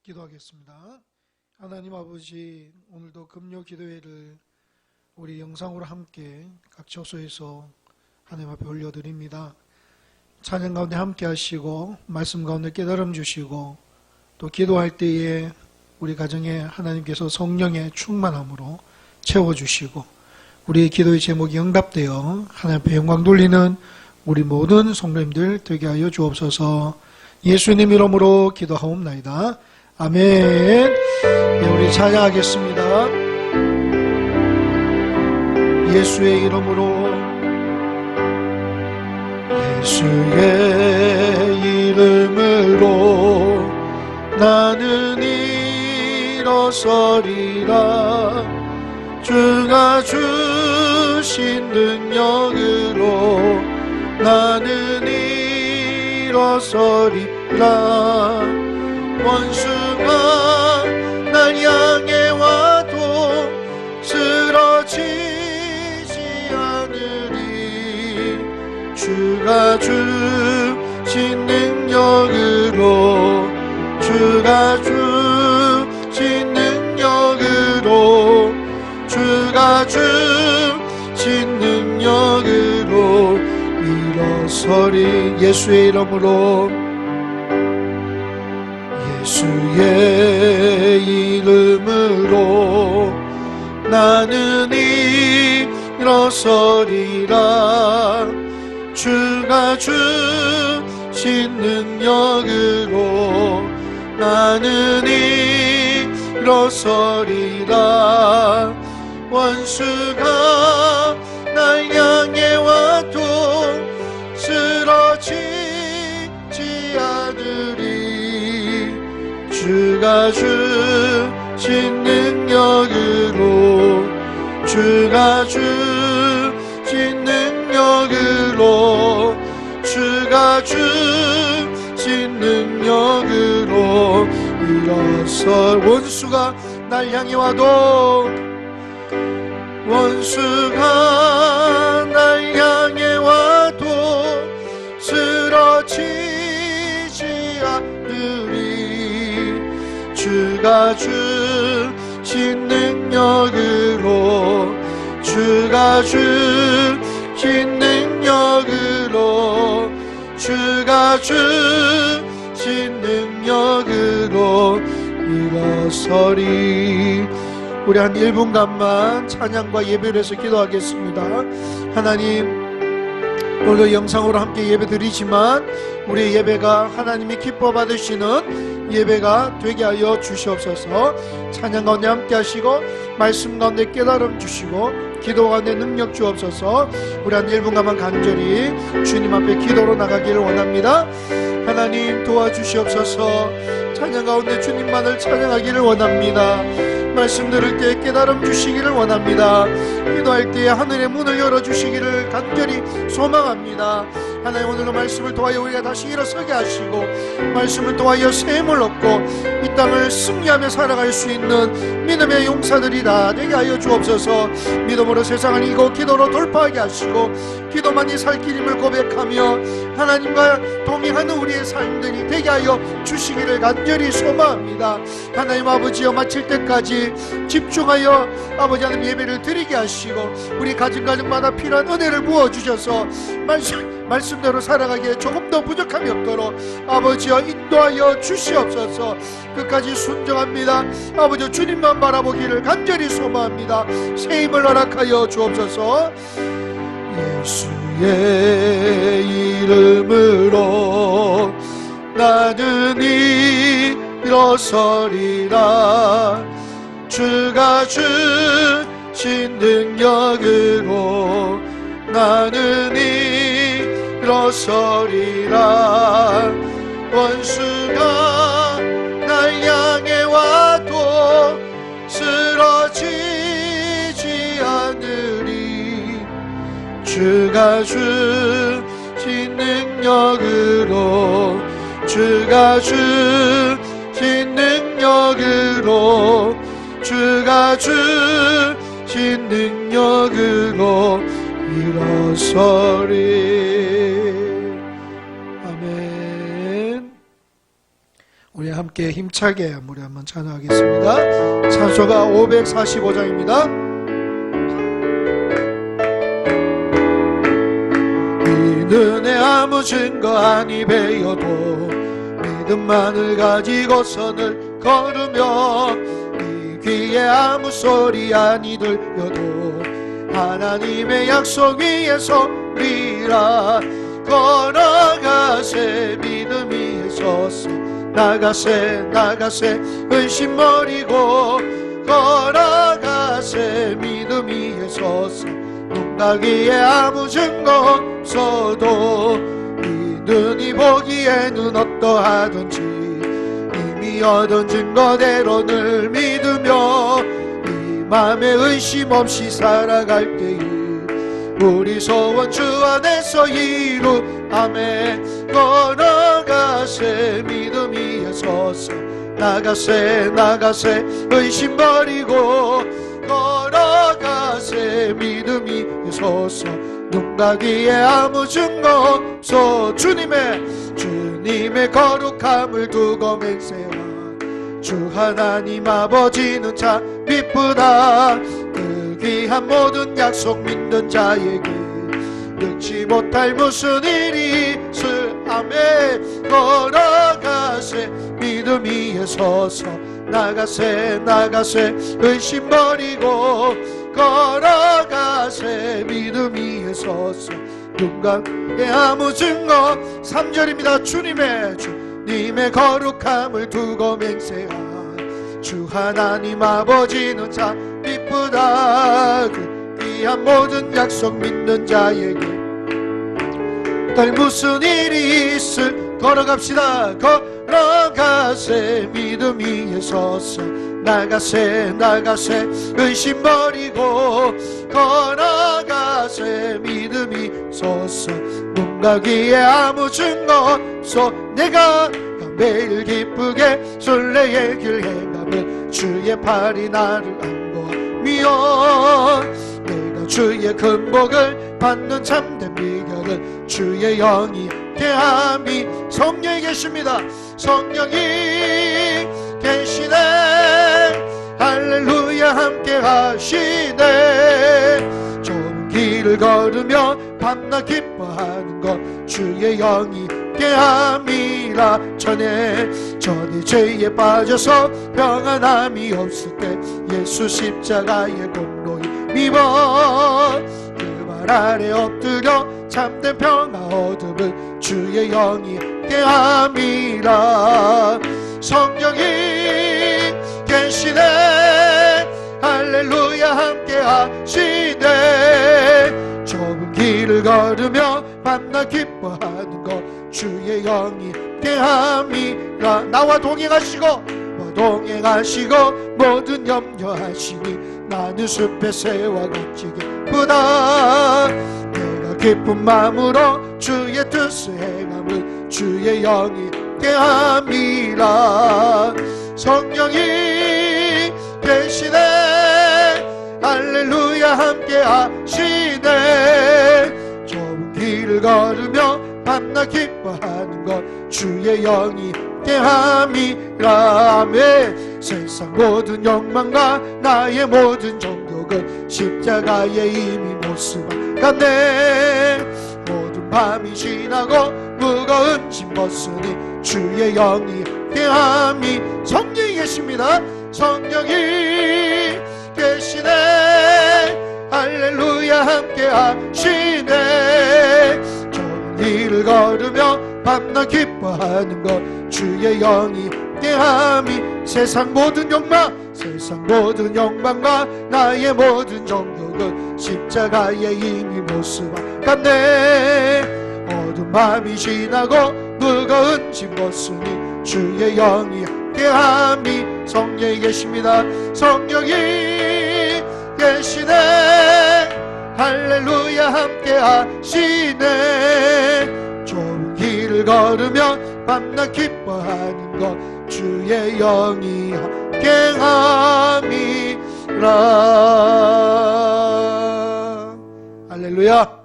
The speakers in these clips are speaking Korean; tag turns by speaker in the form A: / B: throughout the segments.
A: 기도하겠습니다. 하나님 아버지, 오늘도 금요 기도회를 우리 영상으로 함께 각 처소에서 하나님 앞에 올려드립니다. 찬양 가운데 함께 하시고 말씀 가운데 깨달음 주시고 또 기도할 때에 우리 가정에 하나님께서 성령의 충만함으로 채워주시고 우리의 기도의 제목이 응답되어 하나님 앞에 영광 돌리는 우리 모든 성도님들 되게 하여 주옵소서. 예수님 이름으로 기도하옵나이다. 아멘. 네, 우리 찬양하겠습니다. 예수의 이름으로, 예수의 이름으로 나는 일어서리라. 주가 주신 능력으로 나는 일어서리라. 원수가 날 향해 와도 쓰러지지 않으리. 주가 주신 능력으로, 주가 주신 능력으로, 주가 주신 능력으로 일어서리. 예수의 이름으로, 예수의 이름으로 나는 일어서리라. 주가 주신 능력으로 나는 일어서리라. 원수가 날 향해 와도 쓰러지지 않으리. 주가 주신 능력으로, 주가 주신 능력으로, 주가 주신 능력으로 일어서. 원수가 날 향해 와도, 원수가 날 향해 와도 쓰러지지 않으리. 주가 주신 능력으로, 주가 주신 능력으로, 주가 주신 능력으로 일어서리. 우리 한 1분간만 찬양과 예배를 해서 기도하겠습니다. 하나님, 오늘 영상으로 함께 예배 드리지만 우리의 예배가 하나님이 기뻐 받으시는 예배가 되게 하여 주시옵소서. 찬양 가운데 함께 하시고 말씀 가운데 깨달음 주시고 기도 가운데 능력 주옵소서. 우리 한 1분간만 간절히 주님 앞에 기도로 나가기를 원합니다. 하나님 도와주시옵소서. 찬양 가운데 주님만을 찬양하기를 원합니다. 말씀 들을 때 깨달음 주시기를 원합니다. 기도할 때 하늘의 문을 열어주시기를 간절히 소망합니다. 하나님, 오늘도 말씀을 통하여 우리가 다시 일어서게 하시고 말씀을 통하여 새 힘을 얻고 이 땅을 승리하며 살아갈 수 있는 믿음의 용사들이 다 되게 하여 주옵소서. 믿음으로 세상을 이기고 기도로 돌파하게 하시고 기도만이 살 길임을 고백하며 하나님과 동행하는 우리의 삶들이 되게 하여 주시기를 간절히 소망합니다. 하나님 아버지여, 마칠 때까지 집중하여 아버지 하나님 예배를 드리게 하시고 우리 가정마다 필요한 은혜를 부어주셔서 말씀대로 살아가기에 조금 더 부족함이 없도록 아버지여 인도하여 주시옵소서. 끝까지 순종합니다. 아버지 주님만 바라보기를 간절히 소망합니다. 새 힘을 허락하여 주옵소서. 예수의 이름으로 나는 일어서리라. 주가 주신 능력으로 나는 일어서리라. 원수가 날 향해 와도 쓰러지지 않으리. 주가 주신 능력으로, 주가 주신 능력으로, 주가 주신 능력으로 일어서리. 아멘. 우리 함께 힘차게 우리 한번 찬양하겠습니다. 찬송가 545장입니다. 이 눈에 아무 증거 아니 배여도 믿음만을 가지고 선을 걸으며 이 귀에 아무 소리 아니 들려도 하나님의 약속 위에 서리라. 걸어가세 믿음 위에 서서 나가세 나가세 의심 버리고 걸어가세 믿음 위에 서서 눈 가기에 아무 증거 없어도 이 눈이 보기에는 어떠하든지 이미 얻은 증거대로 늘 믿으며 이 맘에 의심 없이 살아갈 때에 우리 소원 주 안에서 이루아மே. 걸어가세 믿음 위에 서서 나가세 나가세 의심 버리고 걸어가세 믿음 위에 서서 눈 가기에 아무 증거 없어 주님의 거룩함을 두고 맹세하 주 하나님 아버지는 참 이쁘다. 그 귀한 모든 약속 믿는 자에게 능치 못할 무슨 일이 있으아메. 걸어가세 믿음 위에 서서 나가세 나가세 의심 버리고 걸어가세 믿음 위에 서서 눈 가기에 아무 증거 3절입니다. 주님의 거룩함을 두고 맹세하 주 하나님 아버지는 참 이쁘다. 그 귀한 모든 약속 믿는 자에게 달 무슨 일이 있을 걸어갑시다. 걸어가세 믿음 위에 서서 나가세 나가세 의심 버리고 걸어가세 믿음이 서서 눈 가기에 아무 증거 없어. 내가 매일 기쁘게 순례의 길 행함을 주의 팔이 나를 안고하며 내가 주의 큰 복을 받는 참된 비결은 주의 영이 함께함이. 성령이 계십니다. 성령이 계시네. 할렐루야 함께 하시네. 좁은 길을 걸으며 밤낮 기뻐하는 것 주의 영이 함께함이라. 전에 죄에 빠져서 평안함이 없을 때 예수 십자가의 공로에 미워 그 말 아래 엎드려 참된 평화 얻음을 주의 영이 함께함이라. 성령이 계시네. 할렐루야 함께 하시네. 좁은 길을 걸으며 밤낮 기뻐하는 것 주의 영이 함께함이라. 나와 동행하시고 모든 염려하시니 나는 숲의 새와 같이 기쁘다. 내가 기쁜 마음으로 주의 뜻을 행함을 주의 영이 함께함이라. 성령이 계시네. 할렐루야 함께 하시네. 좁은 길을 걸으며 밤낮 기뻐하는 것 주의 영이 함께함이라. 세상 모든 욕망과 나의 모든 정욕은 십자가에 이미 모습같네. 모든 밤이 지나고 무거운 짐 벗으니 주의 영이 함께함이. 성령이 계십니다. 성령이 계시네. 할렐루야 함께 하시네. 좁은 길을 걸으며 밤낮 기뻐하는 것 주의 영이 함께함이. 세상 모든 욕망과 나의 모든 정욕은 십자가에 이미 모습같네. 어두운 밤이 지나고 무거운 짐 벗으니 주의 영이 함께함이. 성령이 계십니다. 성령이 계시네. 할렐루야 함께 하시네. 좁은 길을 걸으며 밤낮 기뻐하는 것 주의 영이 함께함이라. 할렐루야.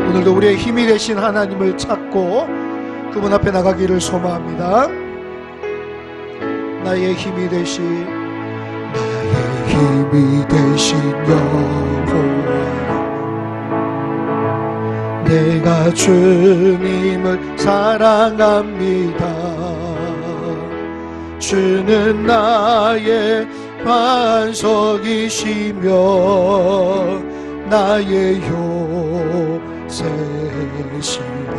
A: 오늘도 우리의 힘이 되신 하나님을 찾고 그분 앞에 나가기를 소망합니다. 나의 힘이 되신 여호와, 내가 주님을 사랑합니다. 주는 나의 반석이시며 나의 요새시라.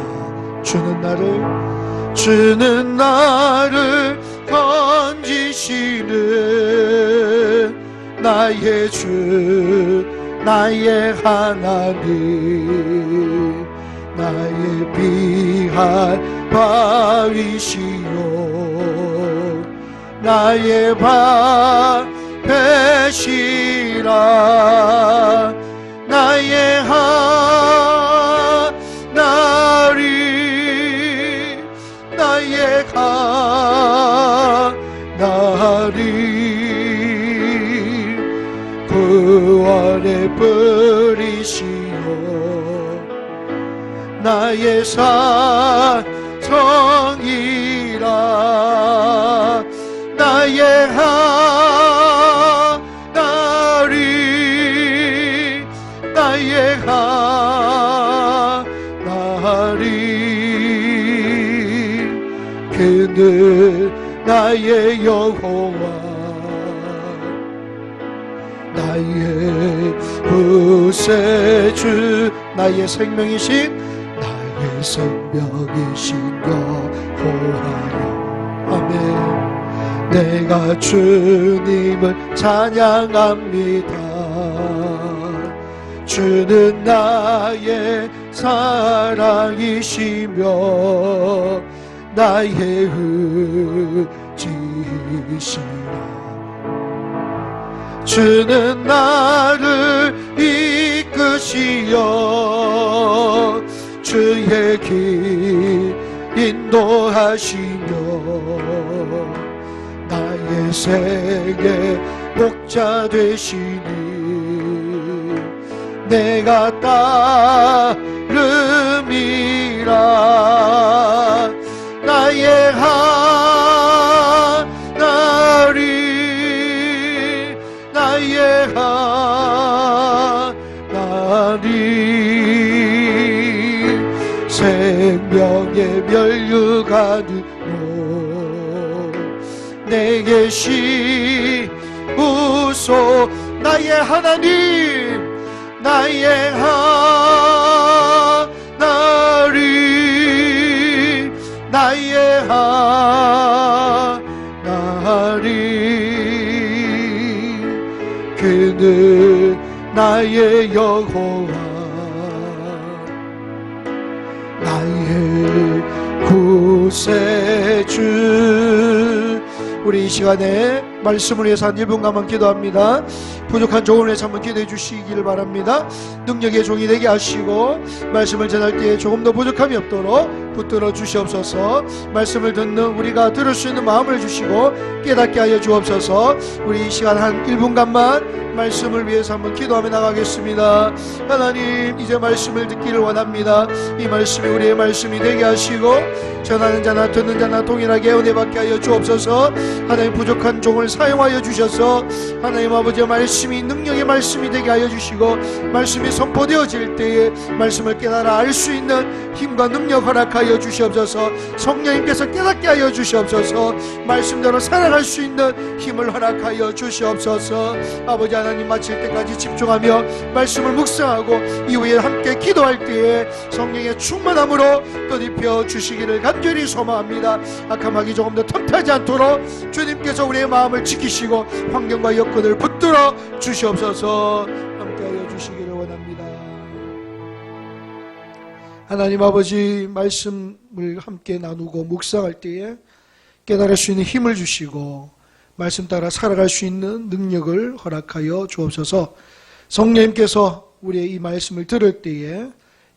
A: 주는 나를 건지시는 나의 주, 나의 하나님, 나의 귀한 바위시요 나의 방패시라. 나의 하나님, 나의 하나님, 구원의 뿌리시요 나의 산성이라. 나의 하나님, 나의 하나님, 그는 나의 여호와, 나의 구세주, 나의 생명이신 여호와여. 아멘. 내가 주님을 찬양합니다. 주는 나의 사랑이시며 나의 의지시라. 주는 나를 이끄시어 주의 길 인도하시며 나의 생의 목자 되시니 내가 따름이라. 나의 하나님, 나의 하나님, 생명의 멸류관으로 내게 씌우소. 나의 하나님, 나의 하나님, 나의 하나님, 그는 나의 여호와, 나의 구세주. 우리 이 시간에 말씀을 위해서 한 1분간만 기도합니다. 부족한 종을 위해서 한번 기도해 주시기를 바랍니다. 능력의 종이 되게 하시고 말씀을 전할 때에 조금 더 부족함이 없도록 붙들어 주시옵소서. 말씀을 듣는 우리가 들을 수 있는 마음을 주시고 깨닫게 하여 주옵소서. 우리 이 시간 한 1분간만 말씀을 위해서 한번 기도하며 나가겠습니다. 하나님, 이제 말씀을 듣기를 원합니다. 이 말씀이 우리의 말씀이 되게 하시고 전하는 자나 듣는 자나 동일하게 은혜 받게 하여 주옵소서. 하나님, 부족한 종을 사용하여 주셔서 하나님 아버지의 말씀이 능력의 말씀이 되게 하여 주시고 말씀이 선포되어질 때에 말씀을 깨달아 알 수 있는 힘과 능력 허락하여 주시옵소서. 성령님께서 깨닫게 하여 주시옵소서. 말씀대로 살아갈 수 있는 힘을 허락하여 주시옵소서. 아버지 하나님, 마칠 때까지 집중하며 말씀을 묵상하고 이후에 함께 기도할 때에 성령의 충만함으로 뜻입혀 주시기를 간절히 소망합니다. 악함하기 조금 더 틈타지 않도록 주님께서 우리의 마음을 지키시고 환경과 여건을 붙들어 주시옵소서. 함께하여 주시기를 원합니다. 하나님 아버지, 말씀을 함께 나누고 묵상할 때에 깨달을 수 있는 힘을 주시고 말씀 따라 살아갈 수 있는 능력을 허락하여 주옵소서. 성령님께서 우리의 이 말씀을 들을 때에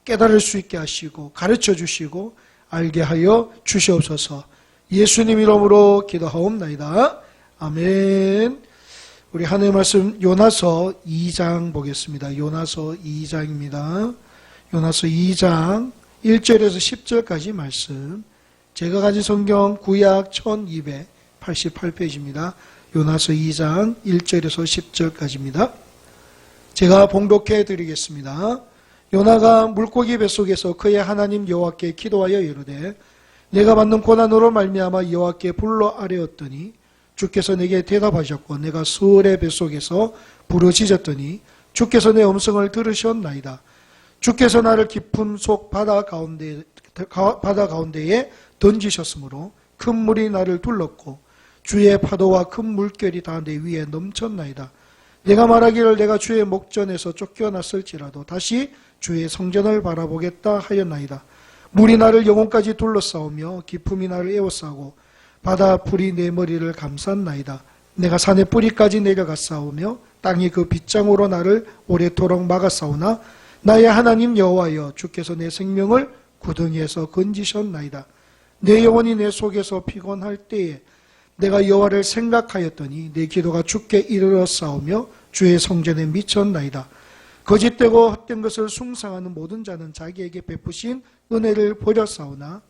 A: 깨달을 수 있게 하시고 가르쳐 주시고 알게 하여 주시옵소서. 예수님 이름으로 기도하옵나이다. 아멘. 우리 하나님의 말씀 요나서 2장 보겠습니다. 요나서 2장입니다. 요나서 2장 1절에서 10절까지 말씀. 제가 가진 성경 구약 1288페이지입니다. 요나서 2장 1절에서 10절까지입니다. 제가 봉독해 드리겠습니다. 요나가 물고기 뱃속에서 그의 하나님 여호와께 기도하여 이르되 내가 받는 고난으로 말미암아 여호와께 불러 아뢰었더니 주께서 내게 대답하셨고 내가 수월의 뱃속에서 부르짖었더니 주께서 내 음성을 들으셨나이다. 주께서 나를 깊은 속 바다 가운데에 던지셨으므로 큰 물이 나를 둘렀고 주의 파도와 큰 물결이 다 내 위에 넘쳤나이다. 내가 말하기를 내가 주의 목전에서 쫓겨났을지라도 다시 주의 성전을 바라보겠다 하였나이다. 물이 나를 영혼까지 둘러싸우며 깊음이 나를 에워싸고 바다 풀이 내 머리를 감쌌나이다. 내가 산의 뿌리까지 내려갔사오며 땅이 그 빗장으로 나를 오래도록 막았사오나 나의 하나님 여호와여 주께서 내 생명을 구덩이에서 건지셨나이다. 내 영혼이 내 속에서 피곤할 때에 내가 여호와를 생각하였더니 내 기도가 주께 이르렀사오며 주의 성전에 미쳤나이다. 거짓되고 헛된 것을 숭상하는 모든 자는 자기에게 베푸신 은혜를 버렸사오나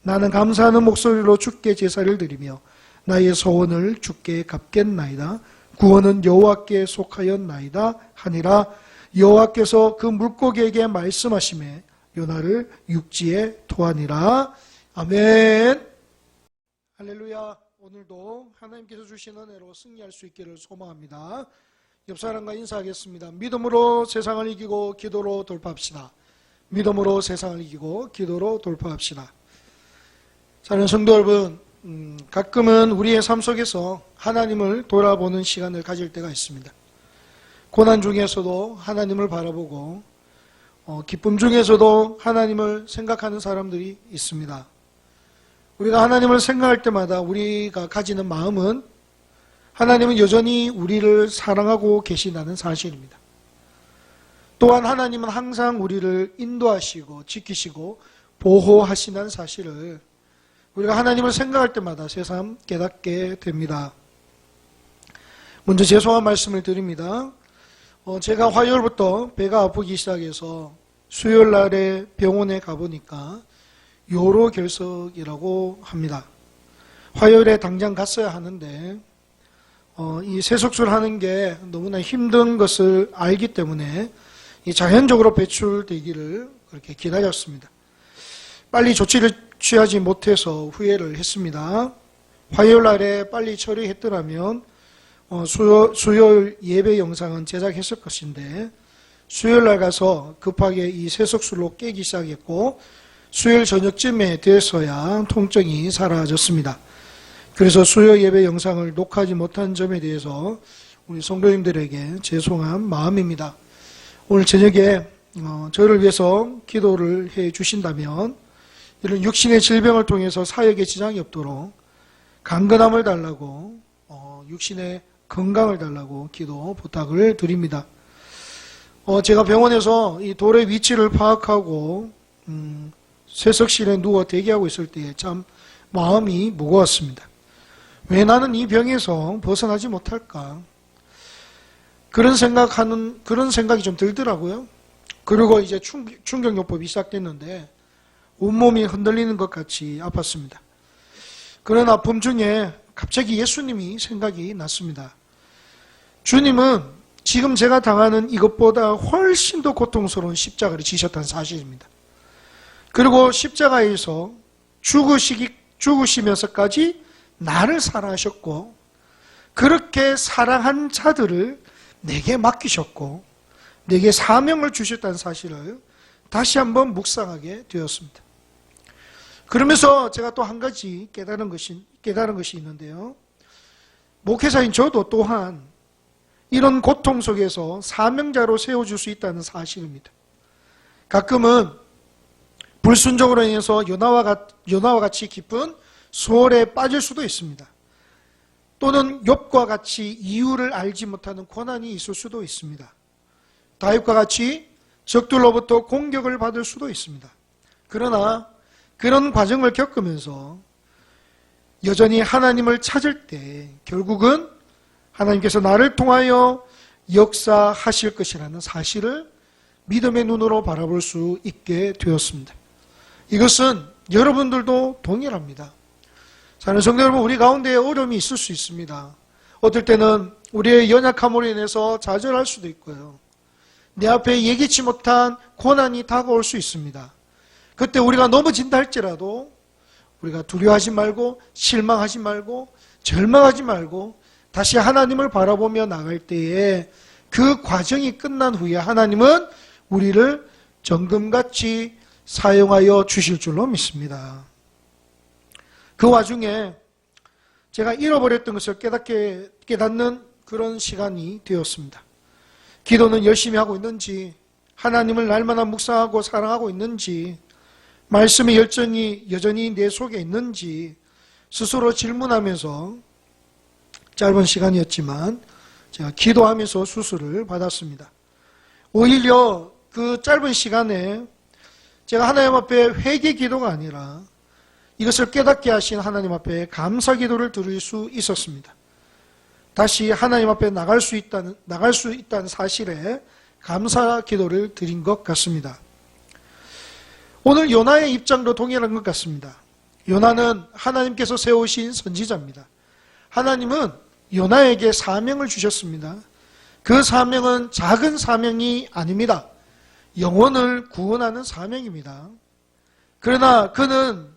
A: 나는 감사하는 목소리로 주께 제사를 드리며 나의 소원을 주께 갚겠나이다. 구원은 여호와께 속하였나이다 하니라. 여호와께서 그 물고기에게 말씀하시매 요나를 육지에 토하니라. 아멘. 할렐루야. 오늘도 하나님께서 주신 은혜로 승리할 수 있기를 소망합니다. 옆 사람과 인사하겠습니다. 믿음으로 세상을 이기고 기도로 돌파합시다. 믿음으로 세상을 이기고 기도로 돌파합시다. 사랑하는 성도 여러분, 가끔은 우리의 삶 속에서 하나님을 돌아보는 시간을 가질 때가 있습니다. 고난 중에서도 하나님을 바라보고 기쁨 중에서도 하나님을 생각하는 사람들이 있습니다. 우리가 하나님을 생각할 때마다 우리가 가지는 마음은 하나님은 여전히 우리를 사랑하고 계신다는 사실입니다. 또한 하나님은 항상 우리를 인도하시고 지키시고 보호하신다는 사실을 우리가 하나님을 생각할 때마다 새삼 깨닫게 됩니다. 먼저 죄송한 말씀을 드립니다. 제가 화요일부터 배가 아프기 시작해서 수요일 날에 병원에 가보니까 요로결석이라고 합니다. 화요일에 당장 갔어야 하는데 이 세속술 하는 게 너무나 힘든 것을 알기 때문에 자연적으로 배출되기를 그렇게 기다렸습니다. 빨리 조치를 취하지 못해서 후회를 했습니다. 화요일 날에 빨리 처리했더라면 수요일 예배 영상은 제작했을 것인데 수요일 날 가서 급하게 이 세속술로 깨기 시작했고 수요일 저녁쯤에 돼서야 통증이 사라졌습니다. 그래서 수요 예배 영상을 녹화하지 못한 점에 대해서 우리 성도님들에게 죄송한 마음입니다. 오늘 저녁에 저를 위해서 기도를 해 주신다면 이런 육신의 질병을 통해서 사역에 지장이 없도록 강건함을 달라고 육신의 건강을 달라고 기도 부탁을 드립니다. 제가 병원에서 이 돌의 위치를 파악하고 쇠석실에 누워 대기하고 있을 때 참 마음이 무거웠습니다. 왜 나는 이 병에서 벗어나지 못할까? 그런 생각이 좀 들더라고요. 그리고 이제 충격요법이 시작됐는데 온몸이 흔들리는 것 같이 아팠습니다. 그런 아픔 중에 갑자기 예수님이 생각이 났습니다. 주님은 지금 제가 당하는 이것보다 훨씬 더 고통스러운 십자가를 지셨다는 사실입니다. 그리고 십자가에서 죽으시면서까지 나를 사랑하셨고 그렇게 사랑한 자들을 내게 맡기셨고 내게 사명을 주셨다는 사실을 다시 한번 묵상하게 되었습니다. 그러면서 제가 또 한 가지 깨달은 것이 있는데요. 목회자인 저도 또한 이런 고통 속에서 사명자로 세워줄 수 있다는 사실입니다. 가끔은 불순종으로 인해서 요나와 같이 깊은 소홀에 빠질 수도 있습니다. 또는 욥과 같이 이유를 알지 못하는 고난이 있을 수도 있습니다. 다윗과 같이 적들로부터 공격을 받을 수도 있습니다. 그러나 그런 과정을 겪으면서 여전히 하나님을 찾을 때 결국은 하나님께서 나를 통하여 역사하실 것이라는 사실을 믿음의 눈으로 바라볼 수 있게 되었습니다. 이것은 여러분들도 동일합니다. 사랑하는 성도 여러분, 우리 가운데 어려움이 있을 수 있습니다. 어떨 때는 우리의 연약함으로 인해서 좌절할 수도 있고요. 내 앞에 예기치 못한 고난이 다가올 수 있습니다. 그때 우리가 넘어진다 할지라도 우리가 두려워하지 말고 실망하지 말고 절망하지 말고 다시 하나님을 바라보며 나갈 때에 그 과정이 끝난 후에 하나님은 우리를 정금같이 사용하여 주실 줄로 믿습니다. 그 와중에 제가 잃어버렸던 것을 깨닫는 그런 시간이 되었습니다. 기도는 열심히 하고 있는지, 하나님을 날마다 묵상하고 사랑하고 있는지, 말씀의 열정이 여전히 내 속에 있는지 스스로 질문하면서 짧은 시간이었지만 제가 기도하면서 수술을 받았습니다. 오히려 그 짧은 시간에 제가 하나님 앞에 회개 기도가 아니라 이것을 깨닫게 하신 하나님 앞에 감사 기도를 드릴 수 있었습니다. 다시 하나님 앞에 나갈 수 있다는 사실에 감사 기도를 드린 것 같습니다. 오늘 요나의 입장도 동일한 것 같습니다. 요나는 하나님께서 세우신 선지자입니다. 하나님은 요나에게 사명을 주셨습니다. 그 사명은 작은 사명이 아닙니다. 영혼을 구원하는 사명입니다. 그러나 그는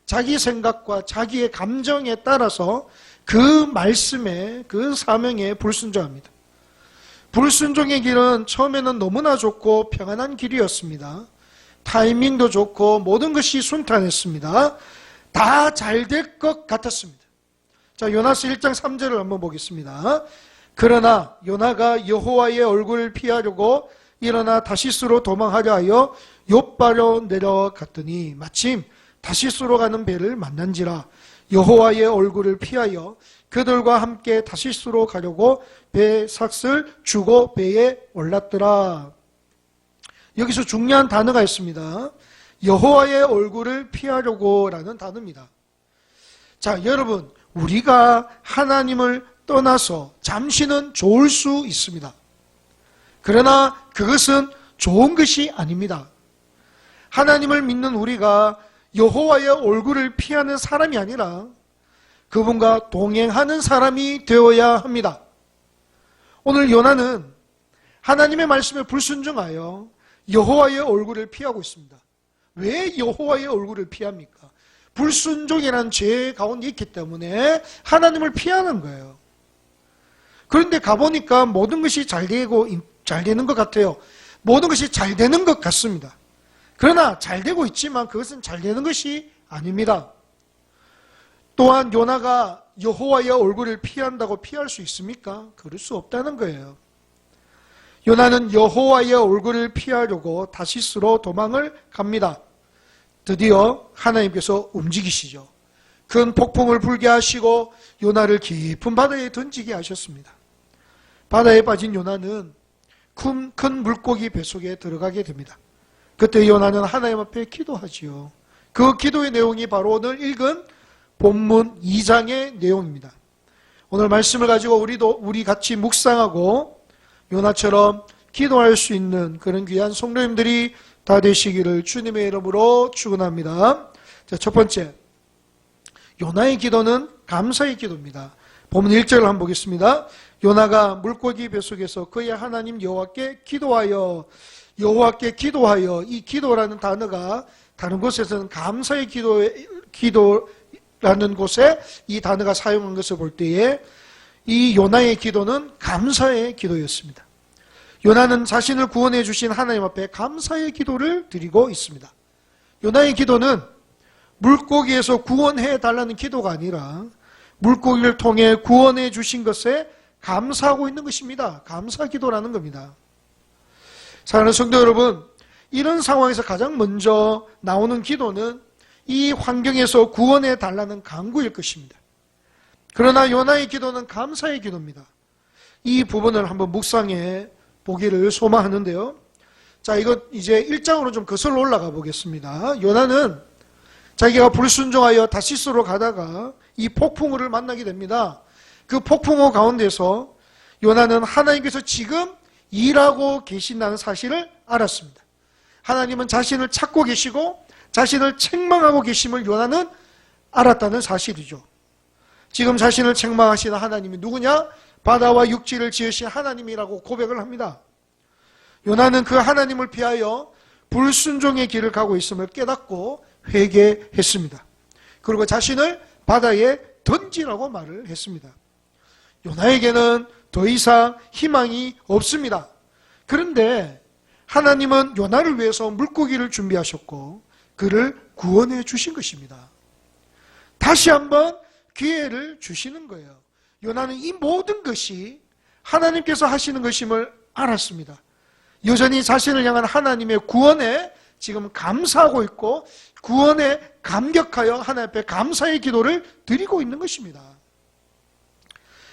A: 자기 생각과 자기의 감정에 따라서 그 말씀에, 그 사명에 불순종합니다. 불순종의 길은 처음에는 너무나 좋고 평안한 길이었습니다. 타이밍도 좋고 모든 것이 순탄했습니다. 다 잘 될 것 같았습니다. 자, 요나서 1장 3절을 한번 보겠습니다. 그러나 요나가 여호와의 얼굴을 피하려고 일어나 다시스로 도망하려 하여 욥바로 내려갔더니 마침 다시스로 가는 배를 만난지라. 여호와의 얼굴을 피하여 그들과 함께 다시스로 가려고 배 삭을 주고 배에 올랐더라. 여기서 중요한 단어가 있습니다. 여호와의 얼굴을 피하려고 라는 단어입니다. 자, 여러분, 우리가 하나님을 떠나서 잠시는 좋을 수 있습니다. 그러나 그것은 좋은 것이 아닙니다. 하나님을 믿는 우리가 여호와의 얼굴을 피하는 사람이 아니라 그분과 동행하는 사람이 되어야 합니다. 오늘 요나는 하나님의 말씀에 불순종하여 여호와의 얼굴을 피하고 있습니다. 왜 여호와의 얼굴을 피합니까? 불순종이라는 죄 가운데 있기 때문에 하나님을 피하는 거예요. 그런데 가보니까 모든 것이 잘 되는 것 같아요. 모든 것이 잘 되는 것 같습니다. 그러나 잘 되고 있지만 그것은 잘 되는 것이 아닙니다. 또한 요나가 여호와의 얼굴을 피한다고 피할 수 있습니까? 그럴 수 없다는 거예요. 요나는 여호와의 얼굴을 피하려고 다시스로 도망을 갑니다. 드디어 하나님께서 움직이시죠. 큰 폭풍을 불게 하시고 요나를 깊은 바다에 던지게 하셨습니다. 바다에 빠진 요나는 큰 물고기 뱃속에 들어가게 됩니다. 그때 요나는 하나님 앞에 기도하지요. 그 기도의 내용이 바로 오늘 읽은 본문 2장의 내용입니다. 오늘 말씀을 가지고 우리 같이 묵상하고 요나처럼 기도할 수 있는 그런 귀한 성도님들이 다 되시기를 주님의 이름으로 축원합니다. 자, 첫 번째, 요나의 기도는 감사의 기도입니다. 본문 1절을 한번 보겠습니다. 요나가 물고기 뱃속에서 그의 하나님 여호와께 기도하여, 이 기도라는 단어가 다른 곳에서는 감사의 기도라는 곳에 이 단어가 사용한 것을 볼 때에 이 요나의 기도는 감사의 기도였습니다. 요나는 자신을 구원해 주신 하나님 앞에 감사의 기도를 드리고 있습니다. 요나의 기도는 물고기에서 구원해 달라는 기도가 아니라 물고기를 통해 구원해 주신 것에 감사하고 있는 것입니다. 감사 기도라는 겁니다. 사랑하는 성도 여러분, 이런 상황에서 가장 먼저 나오는 기도는 이 환경에서 구원해 달라는 간구일 것입니다. 그러나 요나의 기도는 감사의 기도입니다. 이 부분을 한번 묵상해 보기를 소망하는데요. 자, 이거 이제 1장으로 좀 거슬러 올라가 보겠습니다. 요나는 자기가 불순종하여 다시스로 가다가 이 폭풍우를 만나게 됩니다. 그 폭풍우 가운데서 요나는 하나님께서 지금 일하고 계신다는 사실을 알았습니다. 하나님은 자신을 찾고 계시고 자신을 책망하고 계심을 요나는 알았다는 사실이죠. 지금 자신을 책망하시는 하나님이 누구냐? 바다와 육지를 지으신 하나님이라고 고백을 합니다. 요나는 그 하나님을 피하여 불순종의 길을 가고 있음을 깨닫고 회개했습니다. 그리고 자신을 바다에 던지라고 말을 했습니다. 요나에게는 더 이상 희망이 없습니다. 그런데 하나님은 요나를 위해서 물고기를 준비하셨고 그를 구원해 주신 것입니다. 다시 한번 기회를 주시는 거예요. 요나는 이 모든 것이 하나님께서 하시는 것임을 알았습니다. 여전히 자신을 향한 하나님의 구원에 지금 감사하고 있고 구원에 감격하여 하나님 앞에 감사의 기도를 드리고 있는 것입니다.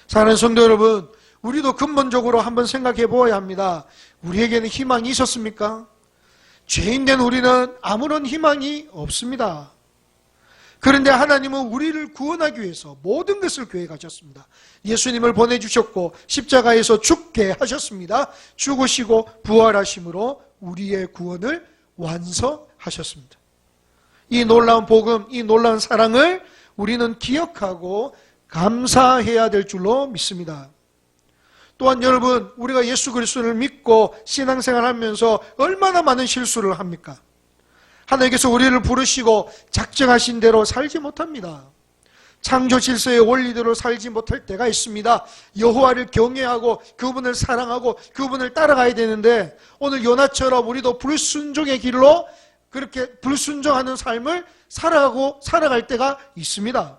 A: 사랑하는 성도 여러분, 우리도 근본적으로 한번 생각해 보아야 합니다. 우리에게는 희망이 있었습니까? 죄인된 우리는 아무런 희망이 없습니다. 그런데 하나님은 우리를 구원하기 위해서 모든 것을 계획하셨습니다. 예수님을 보내주셨고 십자가에서 죽게 하셨습니다. 죽으시고 부활하심으로 우리의 구원을 완성하셨습니다. 이 놀라운 복음, 이 놀라운 사랑을 우리는 기억하고 감사해야 될 줄로 믿습니다. 또한 여러분, 우리가 예수 그리스도를 믿고 신앙생활하면서 얼마나 많은 실수를 합니까? 하나님께서 우리를 부르시고 작정하신 대로 살지 못합니다. 창조 질서의 원리대로 살지 못할 때가 있습니다. 여호와를 경외하고 그분을 사랑하고 그분을 따라가야 되는데 오늘 요나처럼 우리도 불순종의 길로 그렇게 불순종하는 삶을 살아갈 때가 있습니다.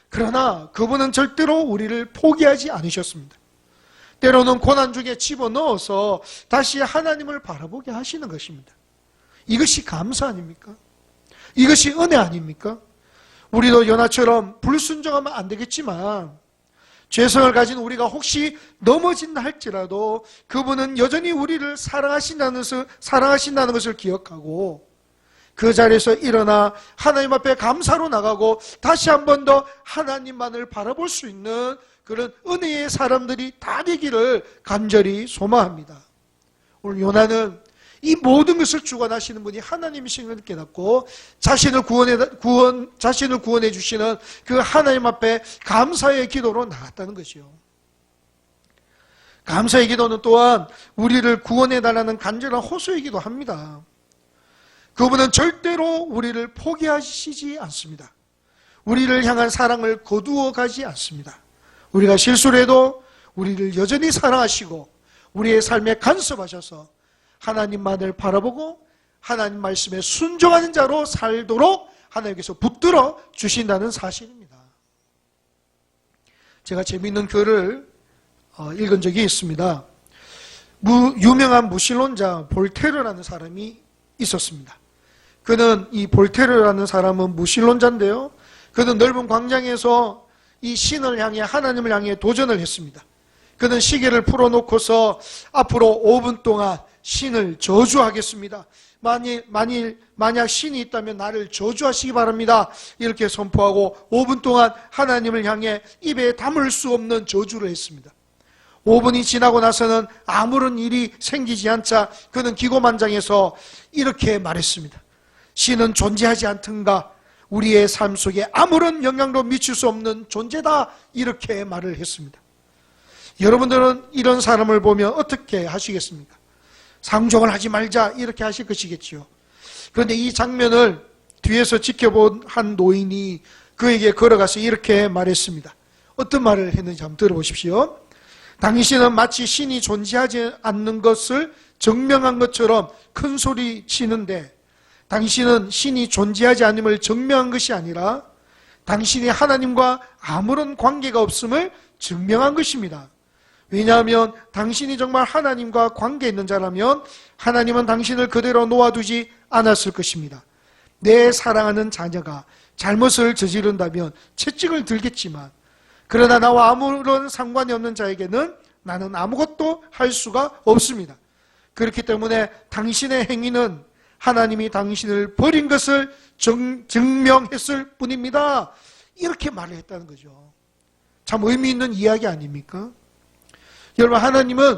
A: 그러나 그분은 절대로 우리를 포기하지 않으셨습니다. 때로는 고난 중에 집어넣어서 다시 하나님을 바라보게 하시는 것입니다. 이것이 감사 아닙니까? 이것이 은혜 아닙니까? 우리도 요나처럼 불순종하면 안 되겠지만 죄성을 가진 우리가 혹시 넘어진다 할지라도 그분은 여전히 우리를 사랑하신다는 것을 기억하고 그 자리에서 일어나 하나님 앞에 감사로 나가고 다시 한 번 더 하나님만을 바라볼 수 있는 그런 은혜의 사람들이 다 되기를 간절히 소망합니다. 오늘 요나는 이 모든 것을 주관하시는 분이 하나님이신 걸 깨닫고 자신을 구원해 주시는 그 하나님 앞에 감사의 기도로 나갔다는 것이요. 감사의 기도는 또한 우리를 구원해 달라는 간절한 호소이기도 합니다. 그분은 절대로 우리를 포기하시지 않습니다. 우리를 향한 사랑을 거두어 가지 않습니다. 우리가 실수를 해도 우리를 여전히 사랑하시고 우리의 삶에 간섭하셔서 하나님만을 바라보고 하나님 말씀에 순종하는 자로 살도록 하나님께서 붙들어 주신다는 사실입니다. 제가 재미있는 글을 읽은 적이 있습니다. 유명한 무신론자 볼테르라는 사람이 있었습니다. 그는 이 볼테르라는 사람은 무신론자인데요. 그는 넓은 광장에서 이 신을 향해 하나님을 향해 도전을 했습니다. 그는 시계를 풀어놓고서 앞으로 5분 동안 신을 저주하겠습니다. 만약 신이 있다면 나를 저주하시기 바랍니다. 이렇게 선포하고 5분 동안 하나님을 향해 입에 담을 수 없는 저주를 했습니다. 5분이 지나고 나서는 아무런 일이 생기지 않자 그는 기고만장해서 이렇게 말했습니다. 신은 존재하지 않던가 우리의 삶 속에 아무런 영향도 미칠 수 없는 존재다. 이렇게 말을 했습니다. 여러분들은 이런 사람을 보면 어떻게 하시겠습니까? 상종을 하지 말자 이렇게 하실 것이겠지요. 그런데 이 장면을 뒤에서 지켜본 한 노인이 그에게 걸어가서 이렇게 말했습니다. 어떤 말을 했는지 한번 들어보십시오. 당신은 마치 신이 존재하지 않는 것을 증명한 것처럼 큰 소리 치는데 당신은 신이 존재하지 않음을 증명한 것이 아니라 당신이 하나님과 아무런 관계가 없음을 증명한 것입니다. 왜냐하면 당신이 정말 하나님과 관계 있는 자라면 하나님은 당신을 그대로 놓아두지 않았을 것입니다. 내 사랑하는 자녀가 잘못을 저지른다면 채찍을 들겠지만 그러나 나와 아무런 상관이 없는 자에게는 나는 아무것도 할 수가 없습니다. 그렇기 때문에 당신의 행위는 하나님이 당신을 버린 것을 증명했을 뿐입니다. 이렇게 말을 했다는 거죠. 참 의미 있는 이야기 아닙니까? 여러분, 하나님은